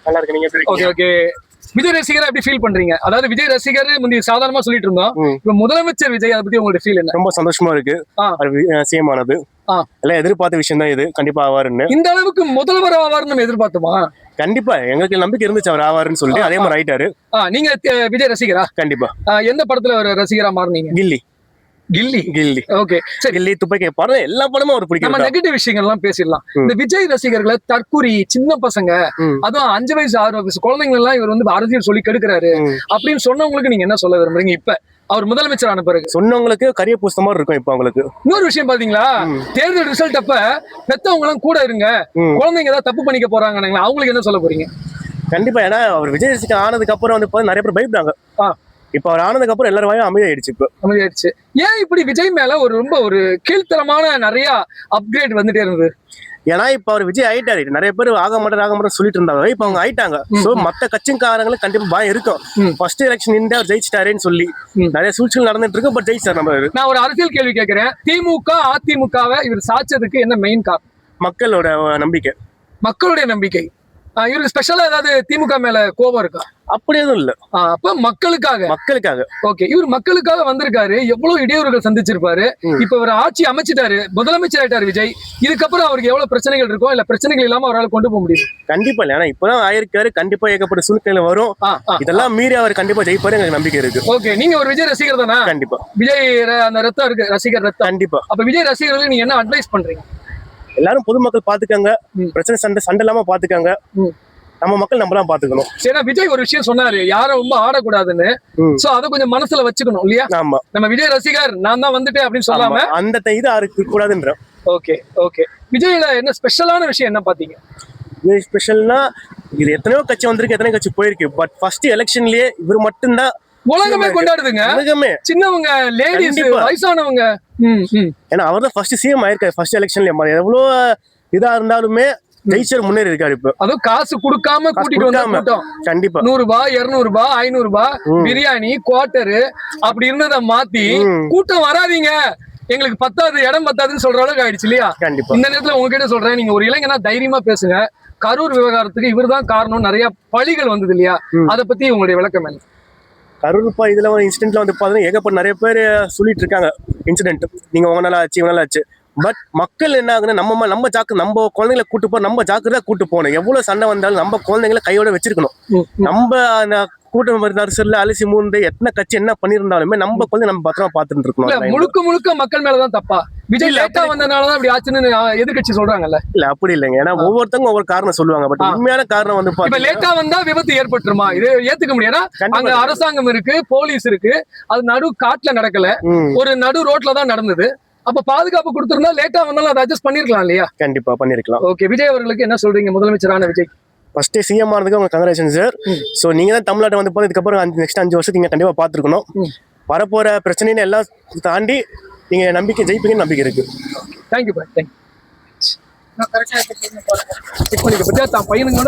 நல்லா இருக்கு. நீங்க எப்படி ஓகே இருக்கீங்க? ஓகே. விஜய் ரசிகரை எப்படி ஃபீல் பண்றீங்க? அதாவது விஜய் ரசிகர் முந்தி சாதாரணமா சொல்லிட்டு இருந்தோம். இப்ப முதலமைச்சர் விஜய் அதை பத்தி உங்களோட ஃபீல் என்ன? ரொம்ப சந்தோஷமா இருக்கு. ஆ. சிஎம் ஆனது ஆ. எல்லாம் எதிர்பார்த்த விஷயம் தான் இது. கண்டிப்பா ஆவாருன்னு. இந்த அளவுக்கு முதல்வர் ஆவார்னு நம்ம எதிர்பார்த்தோமா? கண்டிப்பா எங்களுக்கு நம்பிக்கை இருந்துச்சு அவர் ஆவாருன்னு சொல்லிட்டு அதே மாதிரி ஆயிட்டாரு. நீங்க விஜய் ரசிகரா? கண்டிப்பா. எந்த படத்துல ஒரு ரசிகரா மாறுனீங்க? கில்லி கில்லி. கில்லி ஓகே சரி. கில்லி துப்பாக்கி படம் எல்லா படமும் அவர் நம்ம பிடிக்கும். நெகட்டிவ் விஷயங்கள் எல்லாம் பேசிடலாம். இந்த விஜய் ரசிகர்களை தற்குறி சின்ன பசங்க, அதுவும் 5 வயசு 6 வயசு குழந்தைங்க எல்லாம் இவர் வந்து அரசியல் சொல்லி கெடுக்கிறாரு அப்படின்னு சொன்னவங்களுக்கு நீங்க என்ன சொல்ல விரும்புறீங்க? இப்ப அவர் முதலமைச்சர் ஆன பிறகு சொன்னவங்களுக்கு கரிய பூஸ்த மாதிரி இருக்கும். இப்ப அவங்களுக்கு இன்னொரு விஷயம் பாத்தீங்களா, தேர்தல் ரிசல்ட் அப்ப பெத்தவங்க எல்லாம் கூட இருங்க, குழந்தைங்க ஏதாவது தப்பு பண்ணிக்க போறாங்க, அவங்களுக்கு என்ன சொல்ல போறீங்க? கண்டிப்பா. ஏன்னா அவர் விஜய் ரசிகர் ஆனதுக்கு அப்புறம் வந்து நிறைய பேர் பயப்படுறாங்க. இப்ப அவர் ஆனதுக்கு அப்புறம் எல்லாரும் வாயும் அமைதியாயிடுச்சு. இப்ப அமைதியாயிடுச்சு. ஏன் இப்படி விஜய் மேல ரொம்ப ஒரு கீழ்த்தரமான நிறைய அப்கிரேட் வந்துட்டே இருந்தது? ஏன்னா இப்ப அவர் விஜய் ஆயிட்டாரு. நிறைய பேர் ஆக மாட்டேன் சொல்லிட்டு இருந்தாங்க. இப்ப அவங்க ஆயிட்டாங்க. சோ மத்த கட்சிக்காரங்களுக்கு கண்டிப்பா பயம் இருக்கும். ஃபர்ஸ்ட் எலெக்ஷன் நின்று அவர் ஜெயிச்சிட்டாருன்னு சொல்லி நிறைய சூழ்ச்சிகள் நடந்துட்டு இருக்கு. பட் ஜெயிச்சார். நம்ம நான் ஒரு அரசியல் கேள்வி கேட்கிறேன். திமுக அதிமுகவை இவர் சாட்சதுக்கு என்ன மெயின் காரணம்? மக்களோட நம்பிக்கை. மக்களுடைய நம்பிக்கை. இவருக்கு ஸ்பெஷலா ஏதாவது திமுக மேல கோபம் இருக்கா? அப்படி எதுவும் இல்ல. அப்ப மக்களுக்காக ஓகே. இவர் மக்களுக்காக வந்திருக்காரு. எவ்வளவு இடையூறுகள் சந்திச்சிருப்பாரு. இப்ப இவர் ஆட்சி அமைச்சிட்டாரு, முதலமைச்சர் ஆயிட்டாரு விஜய். இதுக்கப்புறம் அவருக்கு எவ்வளவு பிரச்சனைகள் இருக்கும், இல்ல பிரச்சனைகள் இல்லாம அவரால் கொண்டு போக முடியும்? கண்டிப்பா இல்ல. ஏன்னா இப்பதான் ஆயிருக்காரு. கண்டிப்பா ஏகப்பட்ட சூழ்நிலை வரும். இதெல்லாம் மீறி அவர் கண்டிப்பா ஜெயிப்பாரு. எனக்கு நம்பிக்கை இருக்கு. ஓகே. நீங்க ஒரு விஜய் ரசிகர் தானே? கண்டிப்பா. விஜய் அந்த ரத்தம் இருக்கு, ரசிகர் ரத்தம். கண்டிப்பா. அப்ப விஜய் ரசிகர்களுக்கு நீங்க என்ன அட்வைஸ் பண்றீங்க? எல்லாரும் பொதுமக்கள் பாத்துக்காங்க. பிரச்சனை சண்டை இல்லாம பாத்துக்காங்க. நம்ம மக்கள் நம்மளாம் பாத்துக்கணும். ஏன்னா விஜய் ஒரு விஷயம் சொன்னாரு, யாரும் ரொம்ப ஆடக்கூடாதுன்னு. சோ அதை கொஞ்சம் மனசுல வச்சுக்கணும் இல்லையா? ஆமா. நம்ம விஜய் ரசிகர் நான் தான் வந்துட்டேன் அப்படின்னு சொல்லாம அந்த இது யாருக்கு கூடாதுன்ற. Okay okay. விஜய்ல என்ன ஸ்பெஷலான விஷயம் என்ன பாத்தீங்க? விஜய் ஸ்பெஷல்னா இது எத்தனையோ கட்சி வந்திருக்கு, எத்தனையோ கட்சி போயிருக்கு. பட் ஃபர்ஸ்ட் எலெக்ஷன்லயே இவர் மட்டும்தான் உலகமே கொண்டாடுதுங்க. உலகமே, சின்னவங்க, லேடிஸ், வயசானவங்க. ஏன்னா அவர் தான் ஃபர்ஸ்ட் சிஎம் ஆயிருக்காரு. ஃபர்ஸ்ட் எலெக்ஷன்ல எவ்வளவு இதா இருந்தாலுமே ஜெயிச்சர் முன்னேறி இருக்காரு. இப்ப அதுவும் காசு கொடுக்காம கூட்டிட்டு வந்தா கண்டிப்பா 100 ரூபாய் 200 ரூபாய் 500 ரூபாய் பிரியாணி குவார்டரு அப்படி இருந்ததை மாத்தி கூட்டம் வராதீங்க, எங்களுக்கு பத்தாது, இடம் பத்தாதுன்னு சொல்ற அளவுக்கு ஆயிடுச்சு இல்லையா? கண்டிப்பா. இந்த நேரத்துல உங்ககிட்ட சொல்றேன், நீங்க ஒரு இளைஞனா தைரியமா பேசுங்க. கரூர் விவகாரத்துக்கு இவர் தான் காரணம், நிறைய பழிகள் வந்தது இல்லையா? அதை பத்தி உங்களுடைய விளக்கம் என்ன? கரூர்ப்பா இதுல ஒரு இன்சிடென்ட்ல வந்து பாத்தீங்கன்னா ஏகப்பட்ட நிறைய பேர் சொல்லிட்டு இருக்காங்க இன்சிடென்ட். நீங்க உங்க நாளா ஆச்சு இவங்க நாளா ஆச்சு. பட் மக்கள் என்ன ஆகுதுன்னா நம்ம குழந்தைங்களை கூட்டு போறோம். நம்ம ஜாக்கிரதா கூட்டு போகணும். எவ்வளவு சண்டை வந்தாலும் நம்ம குழந்தைங்களை கையோட வச்சிருக்கணும். நம்ம அந்த கூட்டம் நரிசல்ல அலசி மூந்து எத்தனை கட்சி என்ன பண்ணிருந்தாலுமே நம்ம குழந்தை நம்ம பத்திரமா பாத்துட்டு இருக்கணும். முழுக்க மக்கள் மேலதான் தப்பா? விஜய் லேட்டா வந்தனாலதான் அப்படி ஆச்சுன்னு எதிர்கட்சி சொல்றாங்கல்ல? இல்ல அப்படி இல்லைங்க. ஏன்னா ஒவ்வொருத்தவங்க ஒவ்வொரு காரணம் சொல்லுவாங்க. பட் உண்மையான காரணம் வந்து இப்ப லேட்டா வந்தா விபத்து ஏற்பட்டுருமா? இது ஏத்துக்க முடியாது. அங்க அரசாங்கம் இருக்கு, போலீஸ் இருக்கு. அது நடு காட்டுல நடக்கல, ஒரு நடு ரோட்ல தான் நடந்தது. அப்ப பாதுகாப்பு கொடுத்திருந்தா லேட்டா வந்தாலும் அதை அட்ஜஸ்ட் பண்ணிருக்கலாம் இல்லையா? கண்டிப்பா பண்ணிருக்கலாம். ஓகே. விஜய் அவர்களுக்கு என்ன சொல்றீங்க? முதலமைச்சரான விஜய் ஃபர்ஸ்ட் சிஎம் ஆனதுக்கு உங்க கங்க்ராச்சுலேஷன் சார். ஸோ நீங்க தான் தமிழ்நாட்டை வந்து போது இதுக்கப்புறம் நெக்ஸ்ட் 5 வருஷத்துக்கு நீங்க கண்டிப்பா பாத்துருக்கணும். வரப்போற பிரச்சனைன்னு எல்லாம் தாண்டி நீங்க நம்பிக்கை ஜெயிப்பீங்கன்னு நம்பிக்கை இருக்கு. தேங்க்யூ. பையனுங்க